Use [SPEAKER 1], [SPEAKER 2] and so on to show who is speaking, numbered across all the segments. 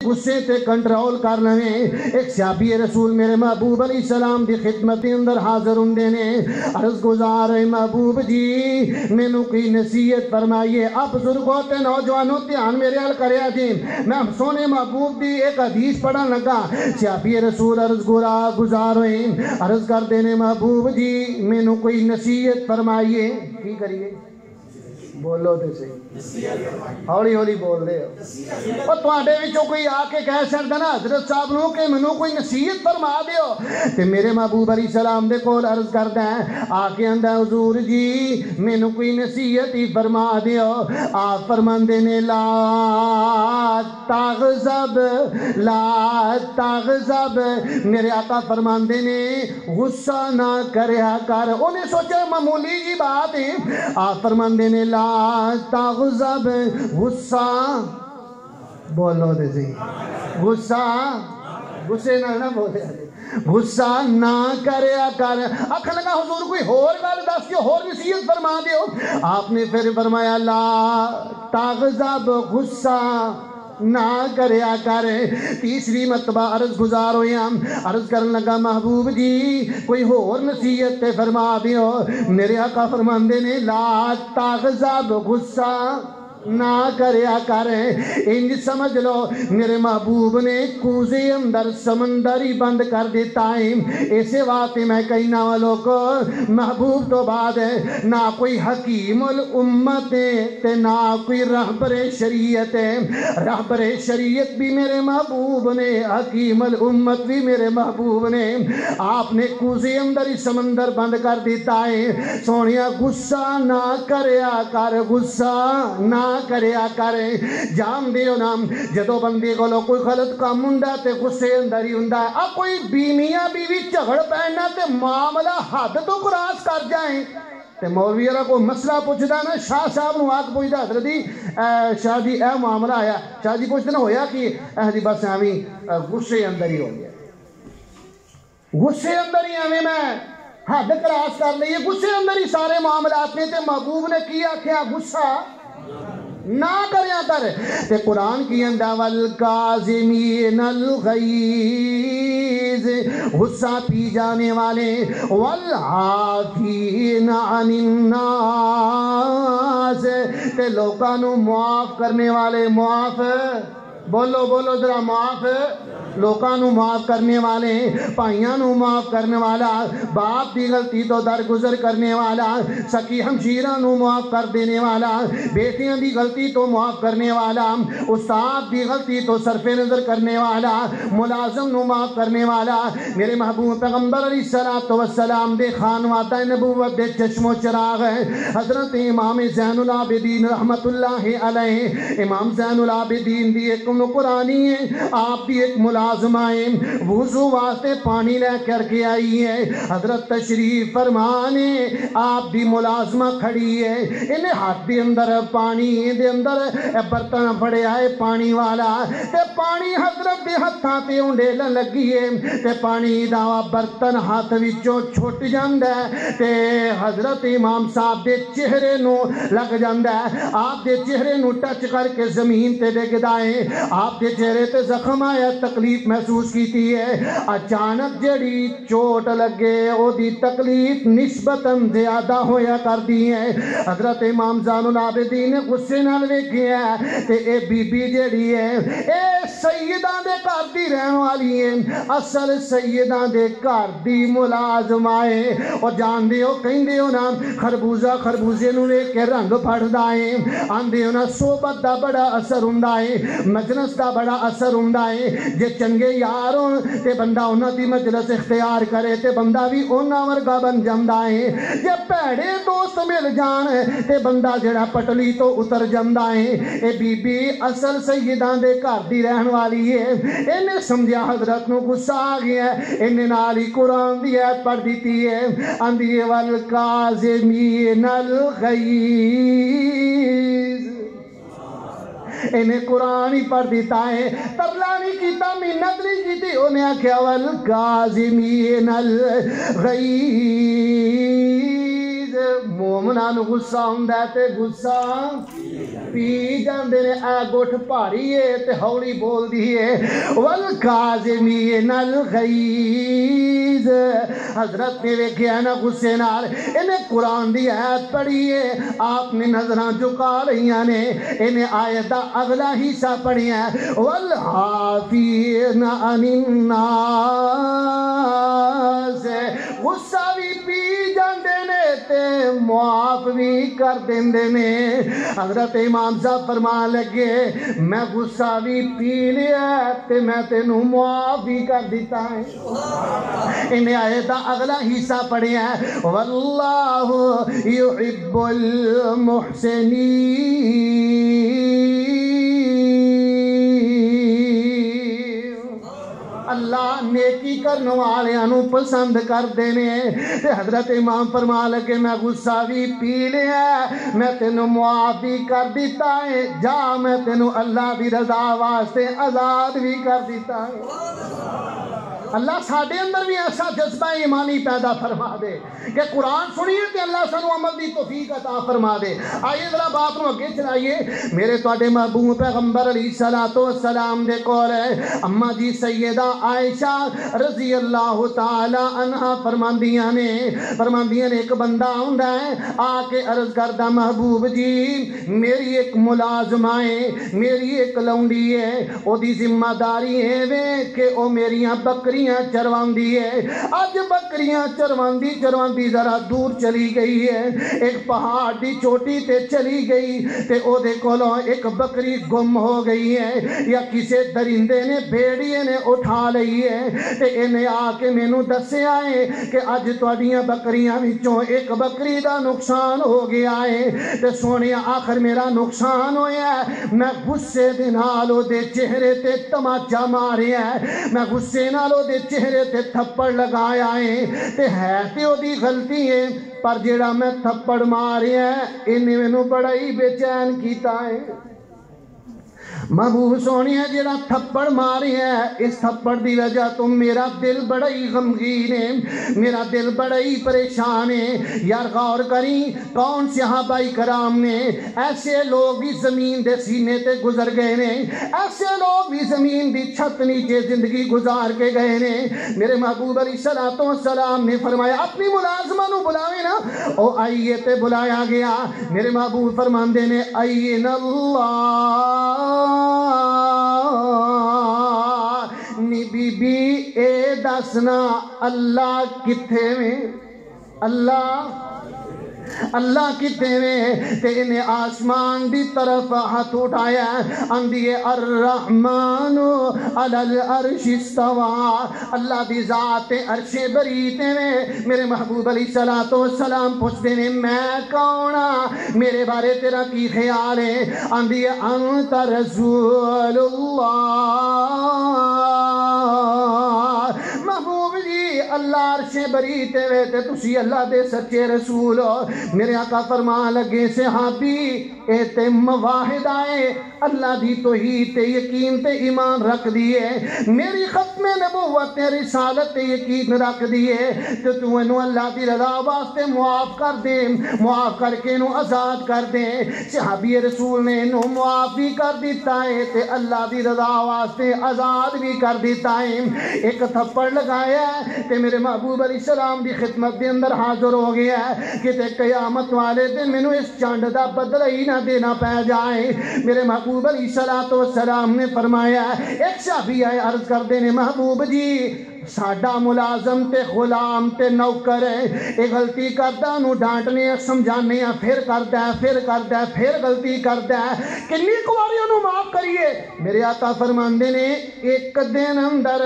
[SPEAKER 1] غصے تے کنٹرول کر لویں. ایک صحابی رسول میرے محبوب علیہ السلام دی خدمت اندر حاضر ہوندے نے. عرض گزار ہے محبوب جی مینوں کوئی نصیحت فرمائیے. آپ بزرگوں تے نوجوانوں دھیان میرے حال کریا جی. میں سونے محبوب دی ایک حدیث پڑھن لگا. صحابی رسول عرض گزار ہوئے عرض کر دینے محبوب جی مینوں کوئی نصیحت فرمائیے. کی کریے بولو تے صحیح ہولی ہولی بول دے ہو. اور تواڈے وچوں کوئی آ کے کہہ سکدا نا حضرت صاحب نو کہ مینوں کوئی نصیحت فرما دیو تے میرے محبوب علیہ السلام دے کول عرض کردا ہے آ کے آندا حضور جی مینوں کوئی نصیحت ہی فرما دیو. آپ فرماندے نے لا تغضب لا تغضب. میرے آقا فرماندے نے غصہ نہ کریا کر. انہیں سوچا معمولی جی بات ہے. آپ فرماندے نے لا تغضب غصہ بولو دے سی غصے نہ بولے غصہ نہ کریا کر. آکھن لگا حضور کوئی اور گل دس دیو اور نصیحت فرما دیو. آپ نے پھر فرمایا لا تغضب غصہ نہ کریا کر. تیسری مرتبہ عرض گزار ہویا عرض کرن لگا محبوب جی کوئی اور نصیحت تے فرما دیو. میرے آقا فرماندے نے لا تغضب غصہ نہ کریا کر. انج سمجھ لو میرے محبوب نے کوزے اندر سمندری بند کر دیتا ہے. ایسے واسطے میں کہنا والوں کو محبوب تو بعد ہے نہ کوئی حکیم الامت تے نہ کوئی رہبر شریعت ہے. رہبر شریعت بھی میرے محبوب نے حکیم الامت بھی میرے محبوب نے. آپ نے کوزے اندر ہی سمندر بند کر دیتا ہے. سونیا غصہ نہ کریا کر غصہ نہ کریا کرے. جان دیو نام جدو بندے کو کوئی غلط کام ہوندا تے غصے اندر ہی ہوندا ہے. اب کوئی بیویاں بیوی جھگڑ پہنا تے معاملہ حد تو کراس کر جائیں تے مولوی والا کوئی مسئلہ پوچھدا نا شاہ صاحب نو آکھ پوچھدا حضرت شاہ جی اے معاملہ آیا. شاہ جی پوچھتے نا ہویا کہ جی بس ایویں غصے اندر ہی ہو گیا غصے اندر ہی ایویں میں حد کراس کر لئیے غصے اندر ہی سارے معاملات نے. تے محبوب نے کی آکھیا غصہ نہ کریا کر. تے قرآن کی اندہ والکاظمین الغیظ غصہ پی جانے والے والعافین عن الناس تے لوگاں نو معاف کرنے والے. معاف بولو ذرا معاف لوکاں نو معاف کرنے والے. بھائیاں نو معاف کرنے والا. باپ دی غلطی تو درگزر کرنے والا. سکی ہمشیرہ نو معاف کر دینے والا. بیٹیاں دی غلطی تو معاف کرنے والا. استاد دی غلطی تو صرف نظر کرنے والا. ملازم نو معاف کرنے والا. میرے محبوب پیغمبر علیہ السلام دے خانوادہ نبوت دے چشم و چراغ ہے حضرت امام زین العابدین رحمت اللہ علیہ. امام زین العابدین دی ایک قرآنی ہے. آپ بھی ایک ملازمہ ہے. وضو واسطے پانی لے کر کے آئی ہے. حضرت تشریف فرمانے آپ دی ملازمہ کھڑی ہے. انہیں ہاتھ دے اندر پانی دے اندر برتن پڑے آئے پانی والا. تے پانی حضرت دے ہتھاں تے اونڈیلن لگی ہے. تے پانی دا برتن ہاتھ وچوں چھٹ جاندا ہے. تے حضرت امام صاحب دے چہرے نو لگ جاندا ہے. آپ دے چہرے نو ٹچ کر کے زمین تے ڈگدا ہے. آپ کے چہرے تے زخم آیا تکلیف محسوس کیتی ہے. اچانک جڑی چوٹ لگے او دی تکلیف نسبتاً زیادہ ہویا کر دی ہے. حضرت امام زین العابدین نے غصے نال ویکھیا تے اے بی بی جڑی ہے اے سیداں دے گھر دی رہن والی ہے. اصل سیداں دے گھر دی ملازمہ ہے. او جان دیو کہندے ہو نا خربوزے نو ویکھ کے رنگ پھڑدا ہے. آندے ہو نا صحبت دا بڑا اثر ہوندا ہے. مجلس دا بڑا اثر ہوندا ہے. جے چنگے یار ہون تے بندہ انہاں دی مجلس اختیار کرے تے بندہ بھی انہاں ورگا بن جاندا ہے. جے بھڑے دوست مل جان تے بندہ جڑا پٹلی تو اتر جاندا ہے. اے بی بی اصل سیداں دے گھر دی رہن والی ہے. انہیں سمجھا حضرت نو غصہ آ گیا. انہیں نال ہی قرآن دی آیت پڑھ دیتی ہے. اندی والکاظمین الغیظ. انہیں قرآن ہی پڑھ دیتا ہے. ترلا نہیں کیتا محنت نہیں کیتی. انہیں آکھیا والکاظمین الغیظ مومناں نوں غصہ ہوندا ہے تے غصہ پی جاندے نے. اے گٹھ بھاری ہے تے ہولی بول دی ہے. والکاظمین الغیظ. حضرت نے ویکھیا نا غصے نال انہیں قرآن دی آیت پڑھی ہے. آپ نے نظراں جھکا رہیاں نے. انہیں آیت دا اگلا حصہ پڑھیا ہے والعافین عن الناس. غصہ بھی پی جاندے نے تے معاف بھی کر دیندے نے. حضرت امام صاحب فرمان لگے میں غصہ بھی پی لیا تے میں تینوں معاف بھی کر دیتا ہے. انہیں آیت دا اگلا حصہ پڑھیا ہے واللہ یحب المحسنین. اللہ نیکی کرنے والوں پسند کرتے ہیں. حضرت امام فرما لگے میں غصہ بھی پی لیا میں تینوں معاف بھی کر دیتا ہے. جا میں تینوں اللہ دی رضا واسطے آزاد بھی کر دیتا ہے. اللہ ساڈے اندر بھی ایسا جذبہ ایمانی پیدا فرما دے کہ قرآن سنیے کہ اللہ سانو عمل دی توفیق عطا فرما دے. آئیے ذرا بات نو اگے چلائیے. میرے تواڈے محبوب پیغمبر علیہ الصلوۃ والسلام دے کول ہے اما جی سیدہ عائشہ رضی اللہ تعالی عنہا فرماندیاں نے ایک بندہ ہوندا ہے آ کے عرض کردا محبوب جی میری ایک ملازمہ ہے میری ایک لونڈی ہے او دی ذمہ داری ہے کہ او میریاں بکریاں چرواندی ہے. اج بکریاں چرواندی ذرا دور چلی گئی ہے. ایک پہاڑ دی چوٹی تے چلی گئی تے او دے کولوں ایک بکری گم ہو گئی ہے یا کسے درندے نے بھیڑیے نے اٹھا لئی ہے تے انہیں آ کے مینوں دسیا ہے کہ اج تواڈیاں بکریاں وچوں ایک بکری دا نقصان ہو گیا ہے. تے سونیا آخر میرا نقصان ہویا ہے. میں غصے دے نال او دے چہرے تے تماچا ماریا ہے. میں غصے نال او دے چہرے تے تھپڑ لگایا ہے تے او دی غلطی ہے پر جیڑا میں تھپڑ ماریا ہے انہیں مینوں بڑا ہی بے چین کیتا ہے. محبوب سونی ہے جیڑا تھپڑ ماری ہے اس تھپڑ دی وجہ تو میرا دل بڑا ہی غمگین ہے میرا دل بڑا ہی پریشان ہے. یار غور کری کون صحابہ کرام نے ایسے لوگ بھی زمین دے سینے تے گزر گئے نے ایسے لوگ بھی زمین دی چھت نیچے زندگی گزار کے گئے نے. میرے محبوب علیہ الصلوۃ والسلام نے فرمایا اپنی ملازمہ نو بلاوے نا او آئیے تے بلایا گیا. میرے محبوب فرماندے نے آئیے نا اللہ نی بی بی اے دسنا اللہ کتھے میں اللہ کتے میں تے انہیں آسمان دی طرف ہاتھ اٹھایا اندی الرحمن علی العرش استوا. اللہ دی ذات عرش بریتے میں میرے محبوب علیہ الصلوۃ والسلام پوچھتے ہیں میں کون میرے بارے تیرا کی خیال ہے. اندی انت رسول اللہ. محبوب جی اللہ عرش بریتے ہوئے تے تسی اللہ دے سچے رسول ہو. میرے آقا فرمان لگے صحابی اے تے مواحد آئے اللہ دی توحید تے یقین تے ایمان رکھ دیئے میری ختم نبوت تے رسالت تے یقین رکھ دیئے تو انہوں اللہ دی رضا واسطے معاف کر دے معاف کر کے انہوں آزاد کر دے. صحابی رسول نے انہوں معاف بھی کر دیتا ہے تے اللہ دی رضا واسطے آزاد بھی کر دیتا ہے. ایک تھپڑ لگایا ہے تے میرے محبوب علیہ السلام دی خدمت دے اندر حاضر ہو گیا ہے کہ تے قیامت والے دن مینوں اس چانڈ دا بدلہ ہی نہ دینا پہ جائے. میرے محبوب علیہ الصلوۃ والسلام نے فرمایا ایک صحابی آئے عرض کر دینے محبوب جی ساڈا ملازم تے غلام تے نوکر ہے ایک غلطی کرتا انہوں ڈانٹنے سمجھانے پھر کرتا ہے پھر غلطی کرتا ہے کنی کواری انہوں معاف کریے. میرے آقا فرماندے نے ایک دن اندر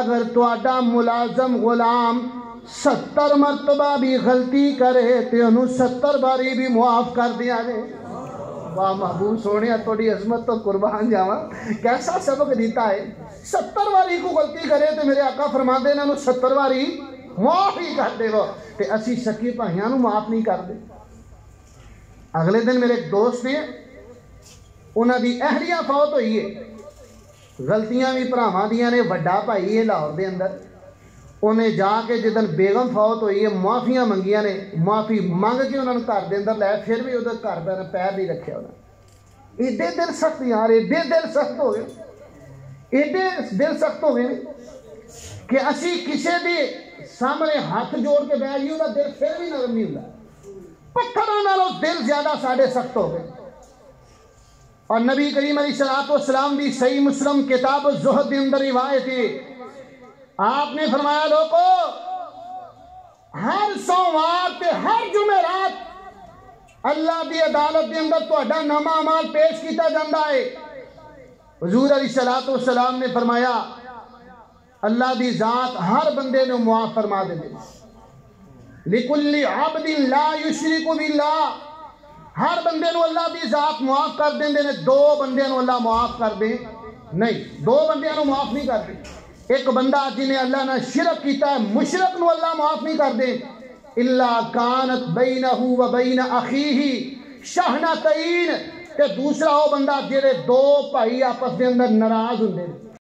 [SPEAKER 1] اگر تواڈا ملازم غلام 70 مرتبہ بھی غلطی کرے تو انہوں 70 باری بھی معاف کر دیا جائے. واہ محبوب سونے تھوڑی عظمت تو قربان جاواں کیسا سبق دیتا ہے. 70 باری کو غلطی کرے تو میرے آقا فرما دے انہوں 70 باری معاف ہی کر دے وہ تے اسی سکی بھائیاں نوں معاف نہیں کر دے. اگلے دن میرے ایک دوست نے انہاں دی اہلیہ فوت ہوئی ہے غلطیاں بھی بھراواں دیاں نے وڈا بھائی ہے لاہور دے اندر انہیں جا کے جدن بیگم فوت ہوئی ہے معافیاں منگیاں نے، معافی منگ کے انہوں نے گھر دے اندر لے، پھر بھی ادھر گھر پہ پیر نہیں رکھیا انہیں۔ ایڈے دل سخت یار، ایڈے دل سخت ہو گئے، ایڈے دل سخت ہو گئے کہ اسی کسے دی سامنے ہاتھ جوڑ کے بیٹھ گئی، انہوں دل پھر بھی نرم نہیں ہوتا، پتھروں نالوں دل زیادہ ساڑھے سخت ہو گئے۔ اور نبی کریم علیہ السلام دی صحیح مسلم کتاب الزہد کے اندر روایت ہے، آپ نے فرمایا لوگو ہر سوموار تے ہر جمعرات اللہ دی عدالت کے اندر تہاڈا نامہ اعمال پیش کیتا جاندا ہے۔ حضور علیہ السلام نے فرمایا اللہ دی ذات ہر بندے نو معاف فرما دے لِكُلِّ عَبْدٍ لَا يُشْرِكُ بِاللَّهِ، ہر بندے نو اللہ دی ذات معاف کر دیں نے، دو بندے نو اللہ معاف کر دے نہیں، دو بندے نو معاف نہیں کر دے۔ ایک بندہ جنہیں اللہ نے شرک کیتا ہے، مشرک نو اللہ معاف نہیں کر دے، اِلَّا كَانَتْ بَيْنَهُ وَبَيْنَ أَخِيهِ شَحْنَتَيْن، تے دوسرا وہ بندہ جہے دو بھائی آپس دے اندر ناراض ہوندے